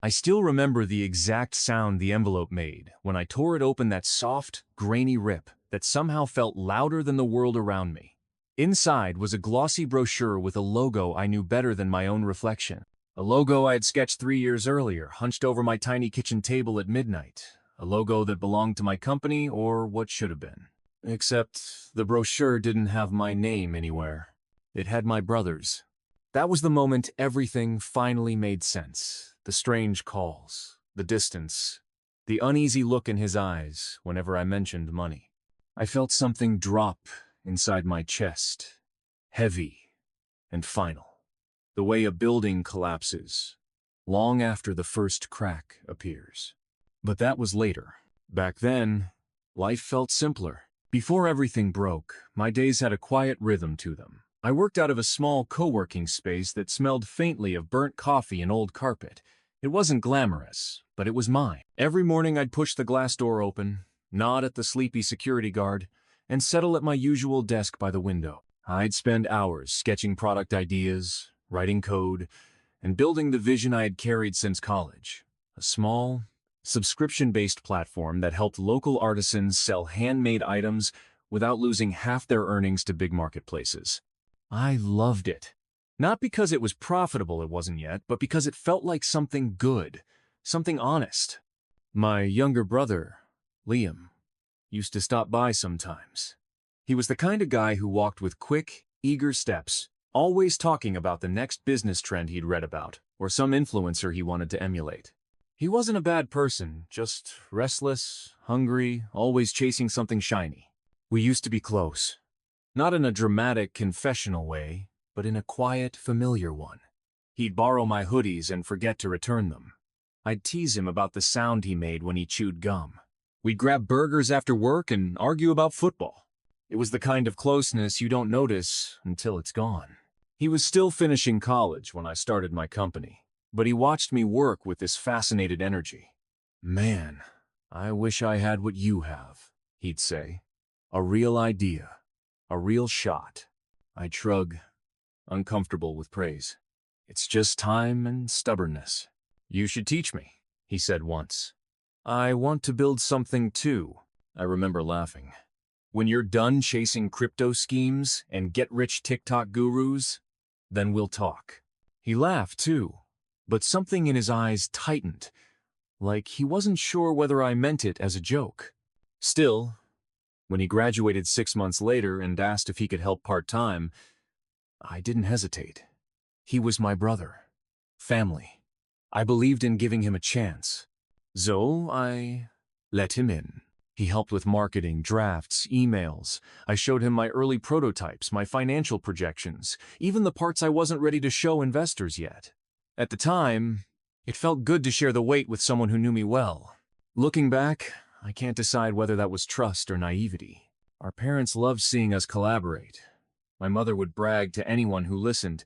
I still remember the exact sound the envelope made when I tore it open, that soft, grainy rip that somehow felt louder than the world around me. Inside was a glossy brochure with a logo I knew better than my own reflection. A logo I had sketched 3 years earlier, hunched over my tiny kitchen table at midnight. A logo that belonged to my company, or what should have been. Except the brochure didn't have my name anywhere. It had my brother's. That was the moment everything finally made sense. The strange calls, the distance, the uneasy look in his eyes whenever I mentioned money. I felt something drop inside my chest, heavy and final. The way a building collapses, long after the first crack appears. But that was later. Back then, life felt simpler. Before everything broke, my days had a quiet rhythm to them. I worked out of a small co-working space that smelled faintly of burnt coffee and old carpet. It wasn't glamorous, but it was mine. Every morning I'd push the glass door open, nod at the sleepy security guard, and settle at my usual desk by the window. I'd spend hours sketching product ideas, writing code, and building the vision I had carried since college. A small, subscription-based platform that helped local artisans sell handmade items without losing half their earnings to big marketplaces. I loved it. Not because it was profitable, it wasn't yet, but because it felt like something good, something honest. My younger brother, Liam, used to stop by sometimes. He was the kind of guy who walked with quick, eager steps, always talking about the next business trend he'd read about, or some influencer he wanted to emulate. He wasn't a bad person, just restless, hungry, always chasing something shiny. We used to be close. Not in a dramatic, confessional way, but in a quiet, familiar one. He'd borrow my hoodies and forget to return them. I'd tease him about the sound he made when he chewed gum. We'd grab burgers after work and argue about football. It was the kind of closeness you don't notice until it's gone. He was still finishing college when I started my company, but he watched me work with this fascinated energy. "Man, I wish I had what you have," he'd say. "A real idea, a real shot." I'd shrug, uncomfortable with praise. "It's just time and stubbornness." "You should teach me," he said once. "I want to build something too," I remember laughing. "When you're done chasing crypto schemes and get-rich TikTok gurus, then we'll talk." He laughed too, but something in his eyes tightened, like he wasn't sure whether I meant it as a joke. Still, when he graduated 6 months later and asked if he could help part-time, I didn't hesitate. He was my brother. Family. I believed in giving him a chance. So I let him in. He helped with marketing, drafts, emails. I showed him my early prototypes, my financial projections, even the parts I wasn't ready to show investors yet. At the time, it felt good to share the weight with someone who knew me well. Looking back, I can't decide whether that was trust or naivety. Our parents loved seeing us collaborate. My mother would brag to anyone who listened,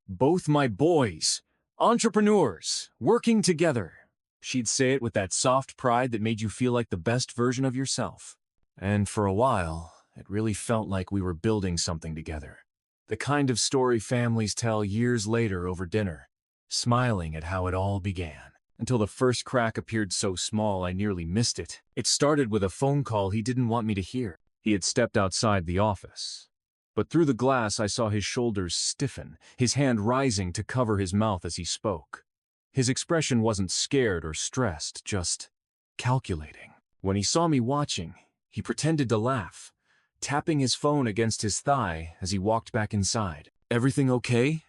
"Both my boys, entrepreneurs, working together." She'd say it with that soft pride that made you feel like the best version of yourself. And for a while, it really felt like we were building something together. The kind of story families tell years later over dinner, smiling at how it all began. Until the first crack appeared so small I nearly missed it. It started with a phone call he didn't want me to hear. He had stepped outside the office. But through the glass I saw his shoulders stiffen, his hand rising to cover his mouth as he spoke. His expression wasn't scared or stressed, just calculating. When he saw me watching, he pretended to laugh, tapping his phone against his thigh as he walked back inside. "Everything okay?"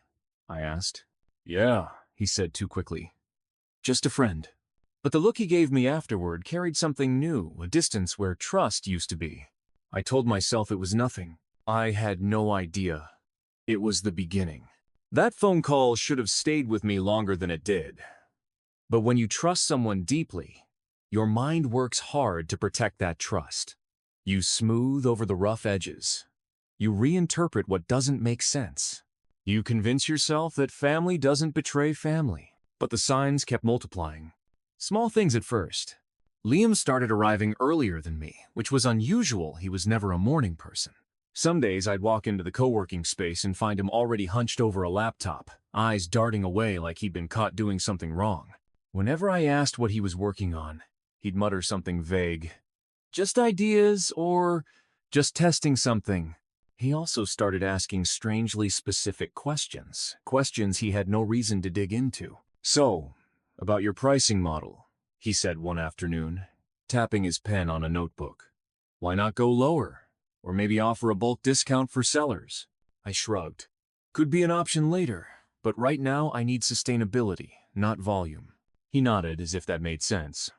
I asked. "Yeah," he said too quickly. "Just a friend." But the look he gave me afterward carried something new, a distance where trust used to be. I told myself it was nothing. I had no idea. It was the beginning. That phone call should have stayed with me longer than it did. But when you trust someone deeply, your mind works hard to protect that trust. You smooth over the rough edges. You reinterpret what doesn't make sense. You convince yourself that family doesn't betray family. But the signs kept multiplying. Small things at first. Liam started arriving earlier than me, which was unusual. He was never a morning person. Some days I'd walk into the co-working space and find him already hunched over a laptop, eyes darting away like he'd been caught doing something wrong. Whenever I asked what he was working on, he'd mutter something vague. Just ideas or just testing something. He also started asking strangely specific questions, questions he had no reason to dig into. So, about your pricing model, he said one afternoon, tapping his pen on a notebook. Why not go lower? Or maybe offer a bulk discount for sellers? I shrugged. Could be an option later, but right now I need sustainability, not volume. He nodded as if that made sense.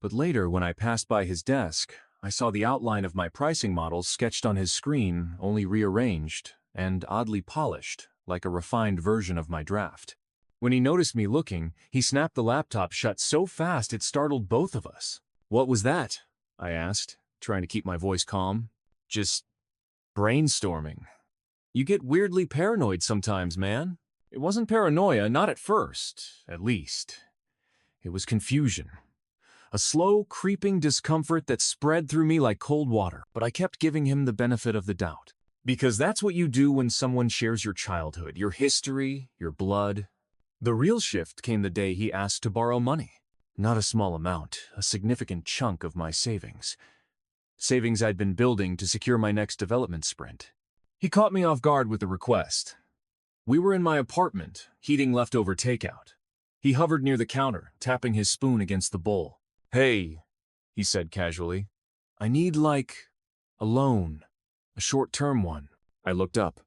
But later, when I passed by his desk, I saw the outline of my pricing model sketched on his screen, only rearranged and oddly polished, like a refined version of my draft. When he noticed me looking, he snapped the laptop shut so fast it startled both of us. What was that? I asked, trying to keep my voice calm. Just brainstorming. You get weirdly paranoid sometimes, man. It wasn't paranoia, not at first, at least. It was confusion. A slow, creeping discomfort that spread through me like cold water, but I kept giving him the benefit of the doubt. Because that's what you do when someone shares your childhood, your history, your blood. The real shift came the day he asked to borrow money. Not a small amount, a significant chunk of my savings. Savings I'd been building to secure my next development sprint. He caught me off guard with the request. We were in my apartment, heating leftover takeout. He hovered near the counter, tapping his spoon against the bowl. Hey, he said casually. I need, a loan. A short-term one. I looked up.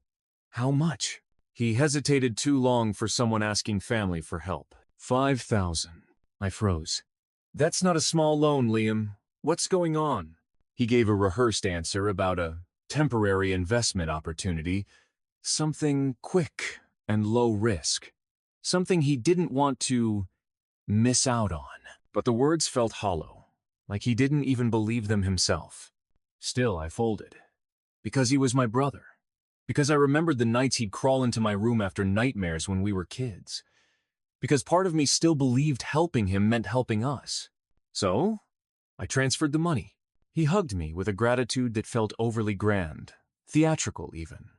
How much? He hesitated too long for someone asking family for help. 5,000. I froze. That's not a small loan, Liam. What's going on? He gave a rehearsed answer about a temporary investment opportunity. Something quick and low risk. Something he didn't want to miss out on. But the words felt hollow, like he didn't even believe them himself. Still, I folded. Because he was my brother. Because I remembered the nights he'd crawl into my room after nightmares when we were kids. Because part of me still believed helping him meant helping us. So, I transferred the money. He hugged me with a gratitude that felt overly grand, theatrical even.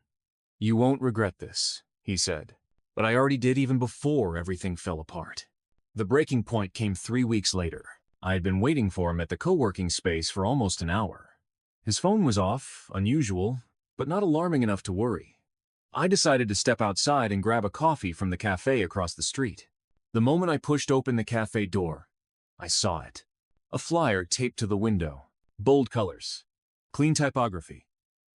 You won't regret this, he said. But I already did even before everything fell apart. The breaking point came 3 weeks later. I had been waiting for him at the co-working space for almost an hour. His phone was off, unusual, but not alarming enough to worry. I decided to step outside and grab a coffee from the cafe across the street. The moment I pushed open the cafe door, I saw it. A flyer taped to the window. Bold colors. Clean typography.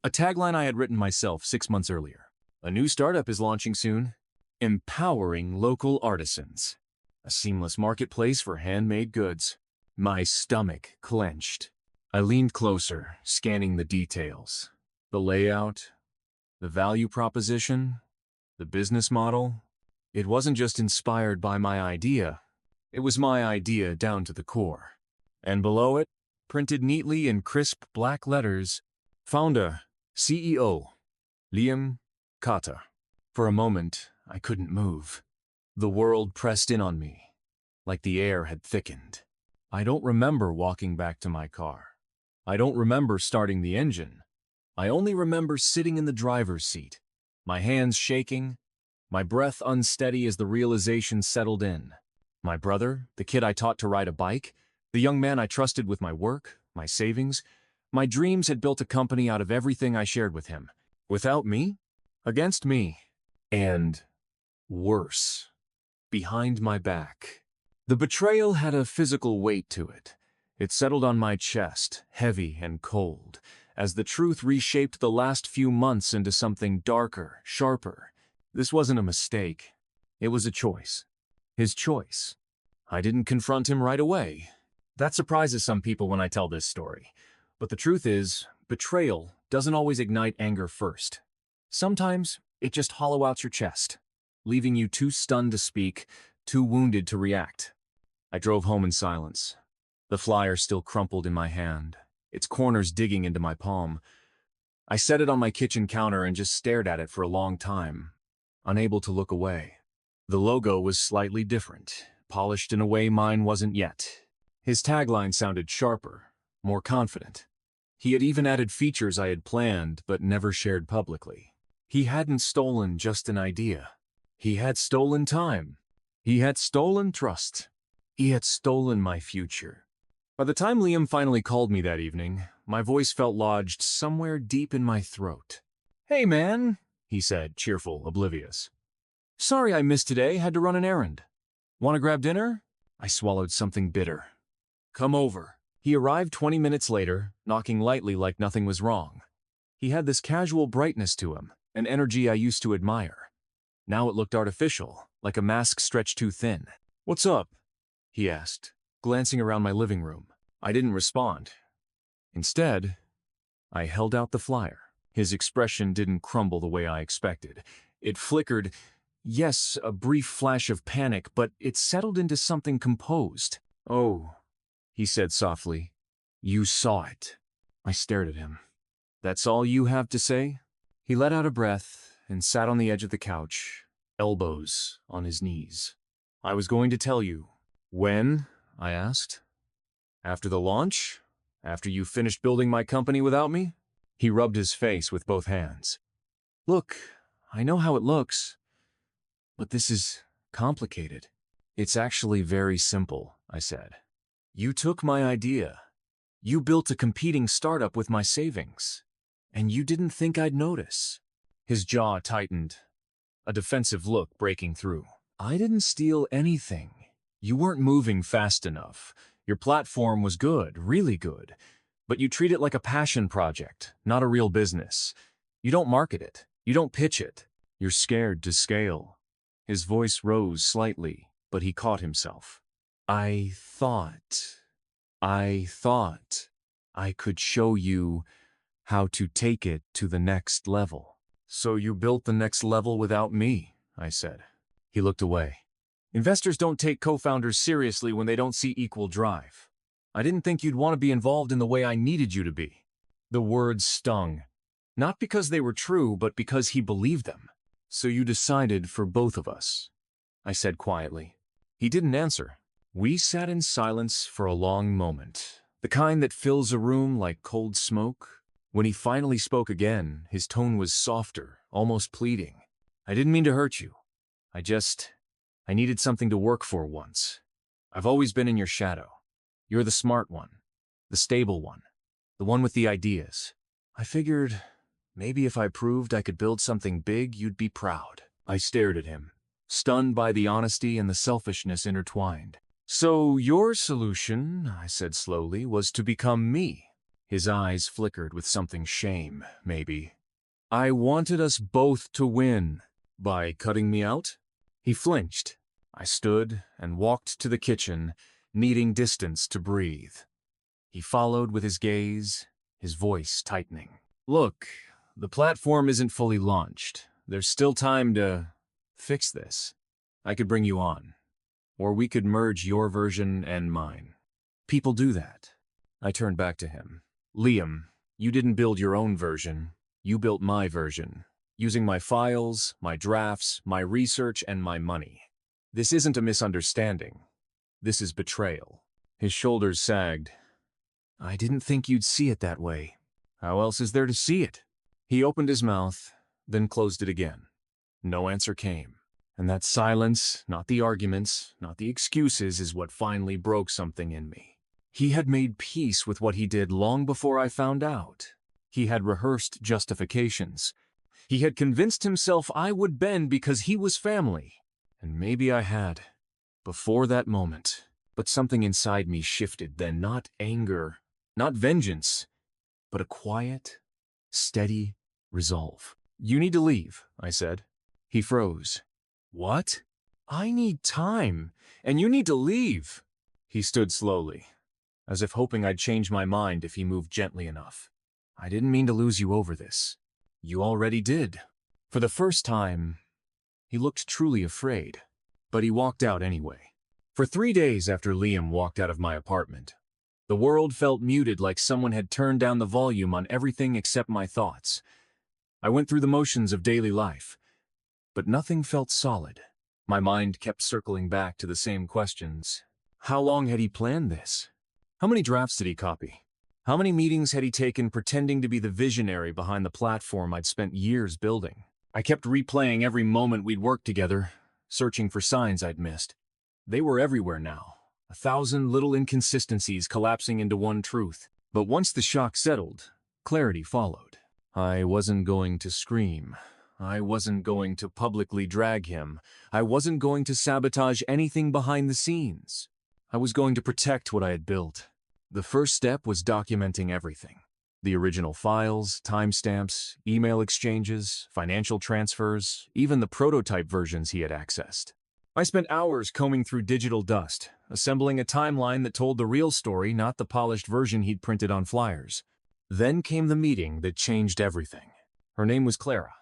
A tagline I had written myself 6 months earlier. A new startup is launching soon. Empowering local artisans. A seamless marketplace for handmade goods. My stomach clenched. I leaned closer, scanning the details. The layout, the value proposition, the business model. It wasn't just inspired by my idea. It was my idea down to the core. And below it, printed neatly in crisp black letters, Founder, CEO, Liam Kata. For a moment, I couldn't move. The world pressed in on me, like the air had thickened. I don't remember walking back to my car. I don't remember starting the engine. I only remember sitting in the driver's seat, my hands shaking, my breath unsteady as the realization settled in. My brother, the kid I taught to ride a bike, the young man I trusted with my work, my savings, my dreams had built a company out of everything I shared with him. Without me, against me, and worse, behind my back. The betrayal had a physical weight to it. It settled on my chest, heavy and cold, as the truth reshaped the last few months into something darker, sharper. This wasn't a mistake. It was a choice. His choice. I didn't confront him right away. That surprises some people when I tell this story. But the truth is, betrayal doesn't always ignite anger first. Sometimes, it just hollows out your chest, leaving you too stunned to speak, too wounded to react. I drove home in silence. The flyer still crumpled in my hand, its corners digging into my palm. I set it on my kitchen counter and just stared at it for a long time, unable to look away. The logo was slightly different, polished in a way mine wasn't yet. His tagline sounded sharper, more confident. He had even added features I had planned but never shared publicly. He hadn't stolen just an idea. He had stolen time. He had stolen trust. He had stolen my future. By the time Liam finally called me that evening, my voice felt lodged somewhere deep in my throat. "Hey, man," he said, cheerful, oblivious. "Sorry I missed today, had to run an errand. Want to grab dinner?" I swallowed something bitter. "Come over." He arrived 20 minutes later, knocking lightly like nothing was wrong. He had this casual brightness to him, an energy I used to admire. Now it looked artificial, like a mask stretched too thin. "What's up?" he asked, glancing around my living room. I didn't respond. Instead, I held out the flyer. His expression didn't crumble the way I expected. It flickered, yes, a brief flash of panic, but it settled into something composed. "Oh," he said softly. "You saw it." I stared at him. "That's all you have to say?" He let out a breath and sat on the edge of the couch, elbows on his knees. "I was going to tell you." "When?" I asked. "After the launch? After you finished building my company without me?" He rubbed his face with both hands. "Look, I know how it looks, but this is complicated." "It's actually very simple," I said. "You took my idea. You built a competing startup with my savings, and you didn't think I'd notice." His jaw tightened, a defensive look breaking through. "I didn't steal anything. You weren't moving fast enough. Your platform was good, really good, but you treat it like a passion project, not a real business. You don't market it. You don't pitch it. You're scared to scale." His voice rose slightly, but he caught himself. I thought I could show you how to take it to the next level." "So you built the next level without me," I said. He looked away. "Investors don't take co-founders seriously when they don't see equal drive. I didn't think you'd want to be involved in the way I needed you to be." The words stung. Not because they were true, but because he believed them. "So you decided for both of us," I said quietly. He didn't answer. We sat in silence for a long moment, the kind that fills a room like cold smoke. When he finally spoke again, his tone was softer, almost pleading. "I didn't mean to hurt you. I needed something to work for once. I've always been in your shadow. You're the smart one, the stable one, the one with the ideas. I figured maybe if I proved I could build something big, you'd be proud." I stared at him, stunned by the honesty and the selfishness intertwined. "So your solution," I said slowly, "was to become me." His eyes flickered with something shame, maybe. "I wanted us both to win." "By cutting me out?" He flinched. I stood and walked to the kitchen, needing distance to breathe. He followed with his gaze, his voice tightening. "Look, the platform isn't fully launched. There's still time to fix this. I could bring you on. Or we could merge your version and mine. People do that." I turned back to him. "Liam, you didn't build your own version. You built my version, using my files, my drafts, my research, and my money. This isn't a misunderstanding. This is betrayal." His shoulders sagged. "I didn't think you'd see it that way." "How else is there to see it?" He opened his mouth, then closed it again. No answer came. And that silence, not the arguments, not the excuses, is what finally broke something in me. He had made peace with what he did long before I found out. He had rehearsed justifications. He had convinced himself I would bend because he was family. And maybe I had, before that moment. But something inside me shifted then, not anger, not vengeance, but a quiet, steady resolve. "You need to leave," I said. He froze. "What?" "I need time, and you need to leave." He stood slowly, as if hoping I'd change my mind if he moved gently enough. "I didn't mean to lose you over this. You already did." For the first time, he looked truly afraid, but he walked out anyway. For 3 days after Liam walked out of my apartment, the world felt muted, like someone had turned down the volume on everything except my thoughts. I went through the motions of daily life, but nothing felt solid. My mind kept circling back to the same questions. How long had he planned this? How many drafts did he copy? How many meetings had he taken pretending to be the visionary behind the platform I'd spent years building? I kept replaying every moment we'd worked together, searching for signs I'd missed. They were everywhere now, 1,000 little inconsistencies collapsing into one truth. But once the shock settled, clarity followed. I wasn't going to scream. I wasn't going to publicly drag him. I wasn't going to sabotage anything behind the scenes. I was going to protect what I had built. The first step was documenting everything. The original files, timestamps, email exchanges, financial transfers, even the prototype versions he had accessed. I spent hours combing through digital dust, assembling a timeline that told the real story, not the polished version he'd printed on flyers. Then came the meeting that changed everything. Her name was Clara.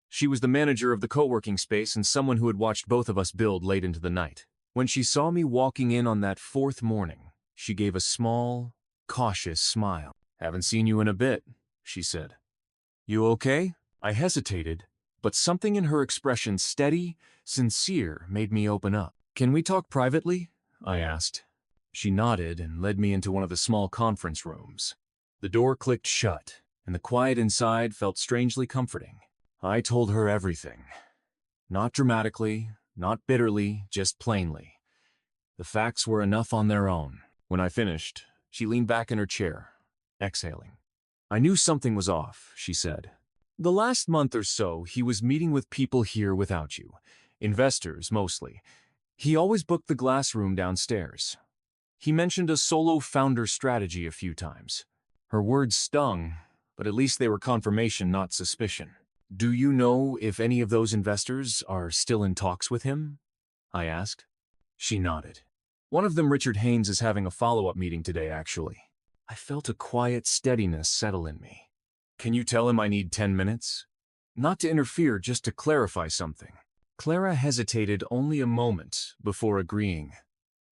She was the manager of the co-working space and someone who had watched both of us build late into the night. When she saw me walking in on that fourth morning, she gave a small, cautious smile. "Haven't seen you in a bit," she said. "You okay?" I hesitated, but something in her expression, steady, sincere, made me open up. "Can we talk privately?" I asked. She nodded and led me into one of the small conference rooms. The door clicked shut, and the quiet inside felt strangely comforting. I told her everything. Not dramatically, not bitterly, just plainly. The facts were enough on their own. When I finished, she leaned back in her chair, exhaling. "I knew something was off," she said. "The last month or so, he was meeting with people here without you. Investors, mostly. He always booked the glass room downstairs. He mentioned a solo founder strategy a few times." Her words stung, but at least they were confirmation, not suspicion. "Do you know if any of those investors are still in talks with him?" I asked. She nodded. "One of them, Richard Haynes, is having a follow-up meeting today, actually." I felt a quiet steadiness settle in me. "Can you tell him I need 10 minutes? Not to interfere, just to clarify something." Clara hesitated only a moment before agreeing.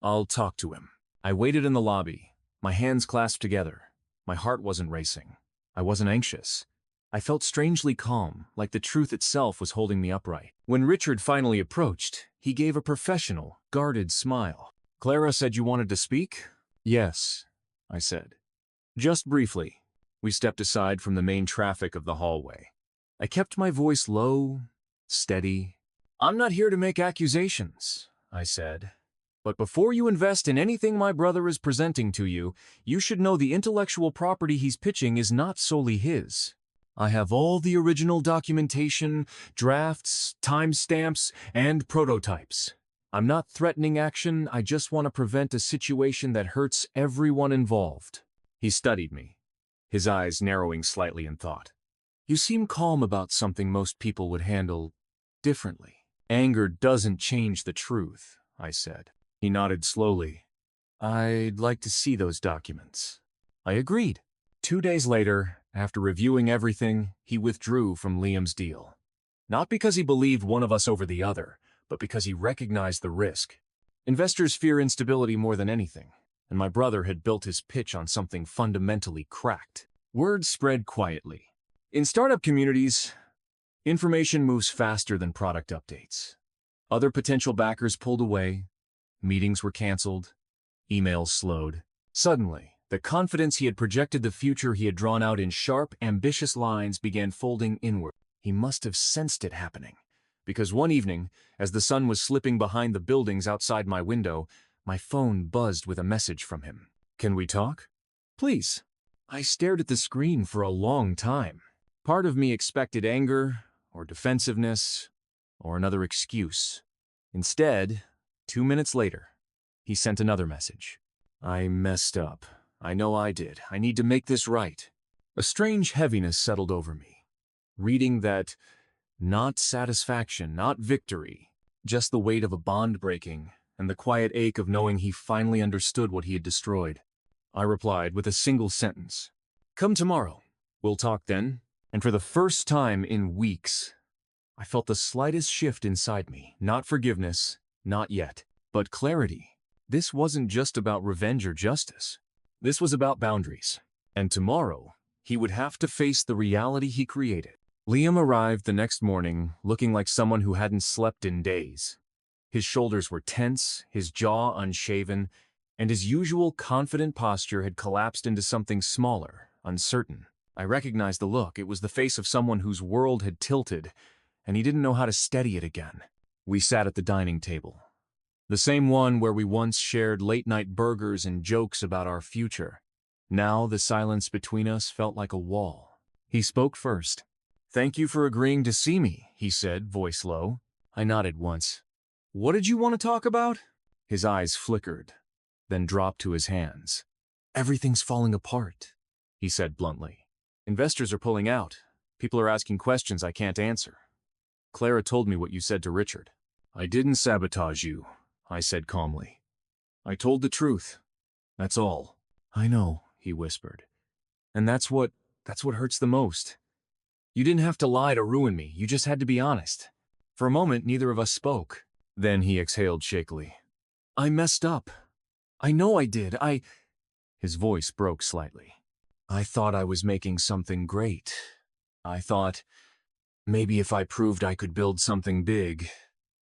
"I'll talk to him." I waited in the lobby, my hands clasped together. My heart wasn't racing. I wasn't anxious. I felt strangely calm, like the truth itself was holding me upright. When Richard finally approached, he gave a professional, guarded smile. "Clara said you wanted to speak?" "Yes," I said. "Just briefly." We stepped aside from the main traffic of the hallway. I kept my voice low, steady. "I'm not here to make accusations," I said. "But before you invest in anything my brother is presenting to you, you should know the intellectual property he's pitching is not solely his. I have all the original documentation, drafts, timestamps, and prototypes. I'm not threatening action, I just want to prevent a situation that hurts everyone involved." He studied me, his eyes narrowing slightly in thought. "You seem calm about something most people would handle differently." "Anger doesn't change the truth," I said. He nodded slowly. "I'd like to see those documents." I agreed. 2 days later, after reviewing everything, he withdrew from Liam's deal. Not because he believed one of us over the other, but because he recognized the risk. Investors fear instability more than anything, and my brother had built his pitch on something fundamentally cracked. Word spread quietly. In startup communities, information moves faster than product updates. Other potential backers pulled away, meetings were canceled, emails slowed. Suddenly, the confidence he had projected, the future he had drawn out in sharp, ambitious lines, began folding inward. He must have sensed it happening, because one evening, as the sun was slipping behind the buildings outside my window, my phone buzzed with a message from him. "Can we talk?" "Please." I stared at the screen for a long time. Part of me expected anger, or defensiveness, or another excuse. Instead, 2 minutes later, he sent another message. "I messed up. I know I did. I need to make this right." A strange heaviness settled over me. Reading that, not satisfaction, not victory, just the weight of a bond breaking, and the quiet ache of knowing he finally understood what he had destroyed. I replied with a single sentence. "Come tomorrow. We'll talk then." And for the first time in weeks, I felt the slightest shift inside me. Not forgiveness, not yet, but clarity. This wasn't just about revenge or justice. This was about boundaries. And tomorrow, he would have to face the reality he created. Liam arrived the next morning, looking like someone who hadn't slept in days. His shoulders were tense, his jaw unshaven, and his usual confident posture had collapsed into something smaller, uncertain. I recognized the look. It was the face of someone whose world had tilted, and he didn't know how to steady it again. We sat at the dining table. The same one where we once shared late-night burgers and jokes about our future. Now the silence between us felt like a wall. He spoke first. "Thank you for agreeing to see me," he said, voice low. I nodded once. "What did you want to talk about?" His eyes flickered, then dropped to his hands. "Everything's falling apart," he said bluntly. "Investors are pulling out. People are asking questions I can't answer. Clara told me what you said to Richard." "I didn't sabotage you," I said calmly. "I told the truth. That's all." "I know," he whispered. "And that's what hurts the most. You didn't have to lie to ruin me. You just had to be honest." For a moment, neither of us spoke. Then he exhaled shakily. "I messed up. I know I did. His voice broke slightly. "I thought I was making something great. I thought maybe if I proved I could build something big,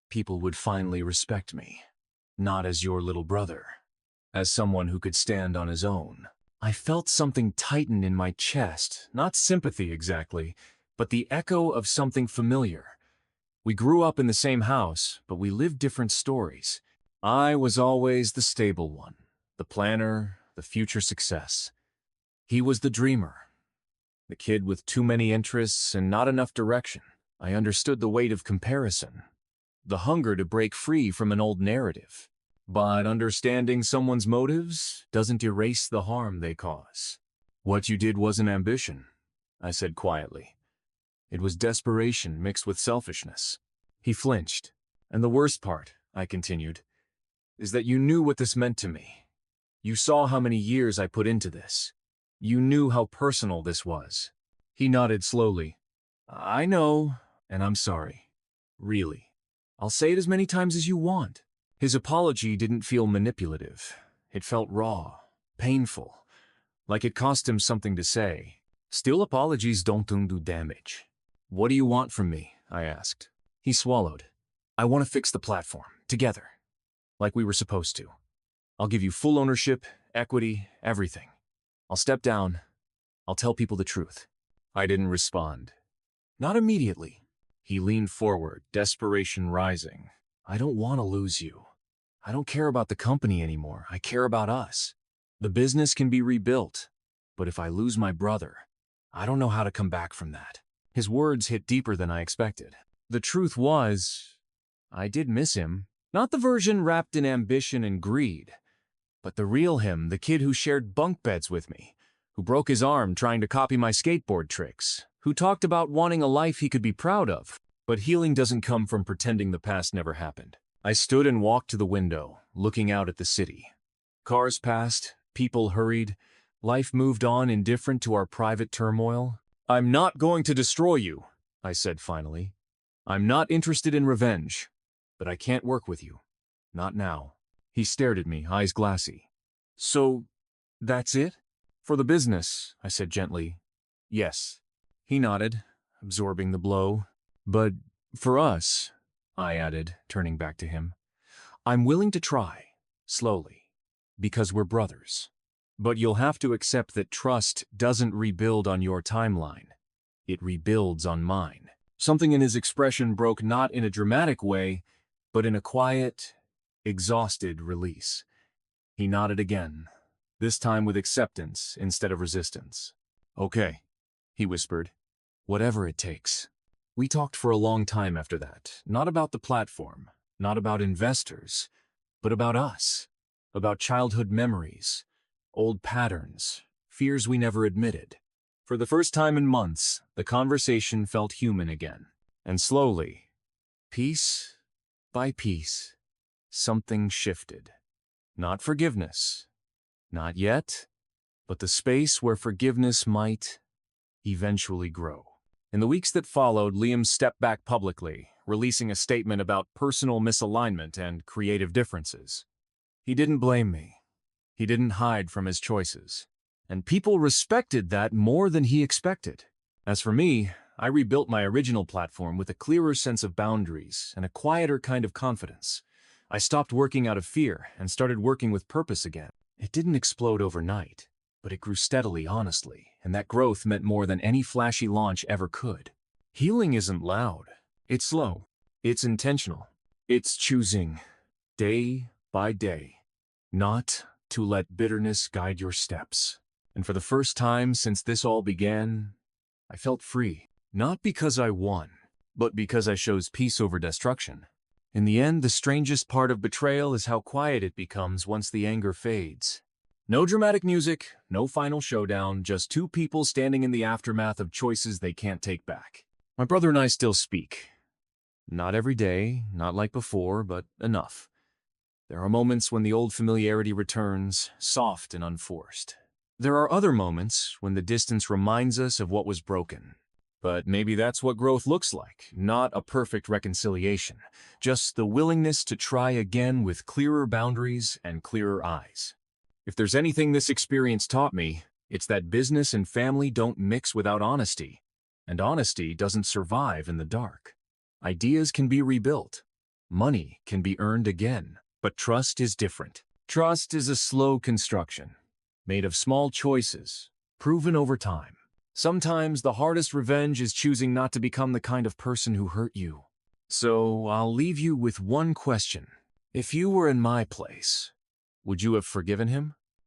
people would finally respect me. Not as your little brother. As someone who could stand on his own." I felt something tighten in my chest, not sympathy exactly, but the echo of something familiar. We grew up in the same house, but we lived different stories. I was always the stable one, the planner, the future success. He was the dreamer, the kid with too many interests and not enough direction. I understood the weight of comparison, the hunger to break free from an old narrative. But understanding someone's motives doesn't erase the harm they cause. "What you did wasn't ambition," I said quietly. "It was desperation mixed with selfishness." He flinched. "And the worst part," I continued, "is that you knew what this meant to me. You saw how many years I put into this. You knew how personal this was." He nodded slowly. "I know, and I'm sorry. Really. I'll say it as many times as you want." His apology didn't feel manipulative. It felt raw, painful, like it cost him something to say. Still, apologies don't undo damage. "What do you want from me?" I asked. He swallowed. "I want to fix the platform, together, like we were supposed to. I'll give you full ownership, equity, everything. I'll step down. I'll tell people the truth." I didn't respond. Not immediately. He leaned forward, desperation rising. "I don't want to lose you. I don't care about the company anymore. I care about us. The business can be rebuilt, but if I lose my brother, I don't know how to come back from that." His words hit deeper than I expected. The truth was, I did miss him. Not the version wrapped in ambition and greed, but the real him, the kid who shared bunk beds with me, who broke his arm trying to copy my skateboard tricks, who talked about wanting a life he could be proud of. But healing doesn't come from pretending the past never happened. I stood and walked to the window, looking out at the city. Cars passed, people hurried, life moved on indifferent to our private turmoil. "I'm not going to destroy you," I said finally. "I'm not interested in revenge, but I can't work with you. Not now." He stared at me, eyes glassy. "So, that's it? For the business," I said gently. "Yes." He nodded, absorbing the blow. "But for us," I added, turning back to him, "I'm willing to try, slowly, because we're brothers. But you'll have to accept that trust doesn't rebuild on your timeline. It rebuilds on mine." Something in his expression broke not in a dramatic way, but in a quiet, exhausted release. He nodded again, this time with acceptance instead of resistance. "Okay," he whispered, "whatever it takes." We talked for a long time after that, not about the platform, not about investors, but about us, about childhood memories, old patterns, fears we never admitted. For the first time in months, the conversation felt human again. And slowly, piece by piece, something shifted. Not forgiveness, not yet, but the space where forgiveness might eventually grow. In the weeks that followed, Liam stepped back publicly, releasing a statement about personal misalignment and creative differences. He didn't blame me. He didn't hide from his choices. And people respected that more than he expected. As for me, I rebuilt my original platform with a clearer sense of boundaries and a quieter kind of confidence. I stopped working out of fear and started working with purpose again. It didn't explode overnight, but it grew steadily, honestly, and that growth meant more than any flashy launch ever could. Healing isn't loud. It's slow. It's intentional. It's choosing day by day, not to let bitterness guide your steps. And for the first time since this all began, I felt free. Not because I won, but because I chose peace over destruction. In the end, the strangest part of betrayal is how quiet it becomes once the anger fades. No dramatic music, no final showdown, just two people standing in the aftermath of choices they can't take back. My brother and I still speak. Not every day, not like before, but enough. There are moments when the old familiarity returns, soft and unforced. There are other moments when the distance reminds us of what was broken. But maybe that's what growth looks like, not a perfect reconciliation, just the willingness to try again with clearer boundaries and clearer eyes. If there's anything this experience taught me, it's that business and family don't mix without honesty, and honesty doesn't survive in the dark. Ideas can be rebuilt, money can be earned again, but trust is different. Trust is a slow construction, made of small choices, proven over time. Sometimes the hardest revenge is choosing not to become the kind of person who hurt you. So I'll leave you with one question. If you were in my place, would you have forgiven him?